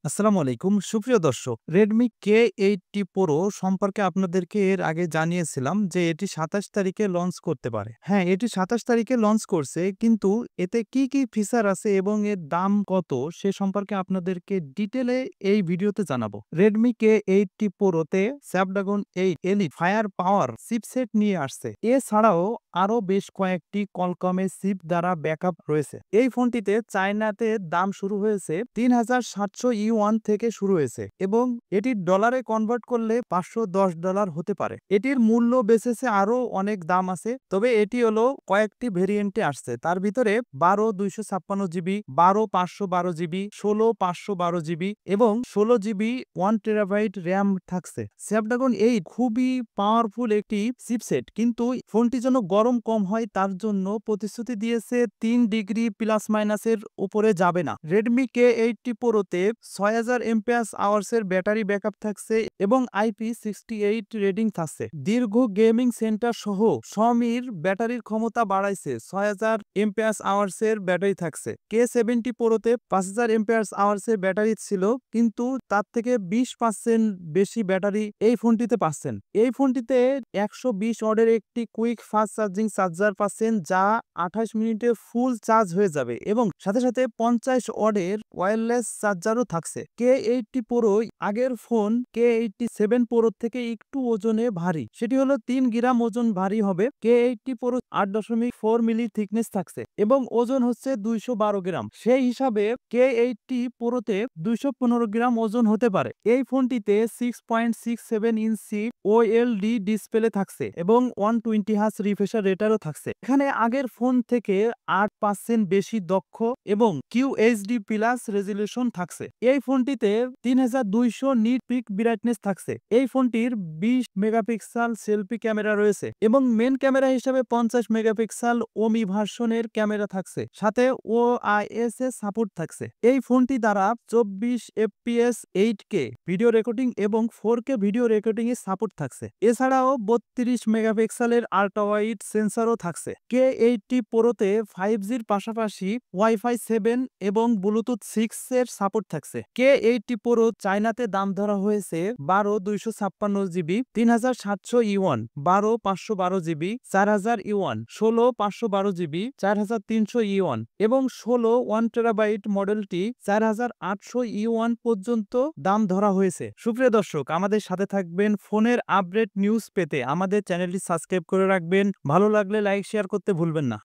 আসসালামু আলাইকুম সুপ্রিয় দর্শক Redmi K80 Pro সম্পর্কে আপনাদেরকে এর আগে জানিয়েছিলাম যে এটি ২৭ তারিখে লঞ্চ করতে পারে। হ্যাঁ, এটি ২৭ তারিখে লঞ্চ করছে কিন্তু এতে কি ফিচার আছে এবং এর দাম কত সে সম্পর্কে আপনাদেরকে ডিটেইলে এই ভিডিওতে জানাবো। Redmi K80 Pro তে Snapdragon 8 Elite ফায়ার পাওয়ার চিপসেট নিয়ে আসছে। এছাড়াও আরো বেশ কয়েকটি Qualcomm-এর চিপ দ্বারা ব্যাকআপ রয়েছে। এই ফোনটিতে চায়নাতে দাম শুরু হয়েছে $৩৭০০ থেকে শুরু হয়েছে এবং এটি ডলারে কনভার্ট করলে $৫১০ হতে পারে। এটির মূল্য বেঁচেছে আরো অনেক দাম আছে, তবে এটি হলো কয়েকটি ভেরিয়েন্টে আসছে। তার ভিতরে ১২/২৫৬ জিবি, ১২/৫১২ জিবি, ১৬/৫১২ জিবি এবং ১৬ জিবি 1 TB র্যাম থাকছে। স্ন্যাপড্রাগন 8 খুবই পাওয়ারফুল একটি চিপসেট, কিন্তু ফোনটি যেন গরম কম হয় তার জন্য প্রতিশ্রুতি দিয়েছে ৩ ডিগ্রি প্লাস মাইনাসের উপরে যাবে না। Redmi K80 Pro তে ৬০০০ mAh এর ব্যাটারি ব্যাকআপ থাকছে এবং IP68 রেটিং থাকছে। দীর্ঘ গেমিং সেন্টার সহ Xiaomiর ব্যাটারির ক্ষমতা বাড়াইছে, ৬০০০ mAh এর ব্যাটারি থাকছে। K70 Pro তে ৫০০০ mAh এর ব্যাটারি ছিল, কিন্তু তার থেকে ২০% বেশি ব্যাটারি এই ফোনটিতে পাচ্ছেন। এই ফোনটিতে ১২০ ওয়াটের একটি কুইক ফাস্ট চার্জিং চার্জার পাচ্ছেন, যা ২৮ মিনিটে ফুল চার্জ হয়ে যাবে এবং সাথে সাথে ৫০ ওয়াটের ওয়্যারলেস চার্জারও থাকছে। K80 Pro আগের ফোন K87 Pro থেকে একটু ওজনে ভারী, সেটি হলো ৩ গ্রাম ওজন ভারী হবে। K80 Pro ৮.৪ মিলি থিকনেস থাকছে এবং ওজন হচ্ছে ২১২ গ্রাম। সেই হিসাবে K80 Pro তে ২১৫ গ্রাম ওজন হতে পারে। এই ফোনটিতে 6.67 ইঞ্চি OLED ডিসপ্লে থাকছে এবং 120 হার্জ রিফ্রেশ রেটও থাকছে। এখানে আগের ফোন থেকে ৮% বেশি দক্ষ এবং QHD প্লাস রেজুলেশন থাকছে। এই ফোনটিতে ৩২০০ নিট পিক ব্রাইটনেস থাকছে। এই ফোনটির ২০ মেগাপিক্সেল সেলফি ক্যামেরা রয়েছে এবং মেন ক্যামেরা হিসেবে ৫০ মেগাপিক্সেল OMI ভার্সনের ক্যামেরা থাকছে, সাথে OIS এর সাপোর্ট থাকছে। এই ফোনটি দ্বারা ২৪ FPS 8K ভিডিও রেকর্ডিং এবং 4K ভিডিও রেকর্ডিং এর সাপোর্ট থাকছে। এছাড়াও ৩২ মেগাপিক্সেলের আল্ট্রা ওয়াইড সেন্সরও থাকছে। K80 Pro তে 5G'র পাশাপাশি Wi-Fi 7 এবং Bluetooth 6 এর সাপোর্ট থাকছে। K80 Pro চায়নাতে দাম ধরা হয়েছে ১২/২৫৬ জিবি, $৩৭০০, ১২/৫১২ জিবি, $৪০০০, ১৬/৫১২ জিবি, $৪৩০০ এবং ১৬ 1 TB মডেলটি $৪৮০০ পর্যন্ত দাম ধরা হয়েছে। সুপ্রিয় দর্শক, আমাদের সাথে থাকবেন ফোনের আপডেট নিউজ পেতে আমাদের চ্যানেলটি সাবস্ক্রাইব করে রাখবেন। ভালো লাগলে লাইক শেয়ার করতে ভুলবেন না।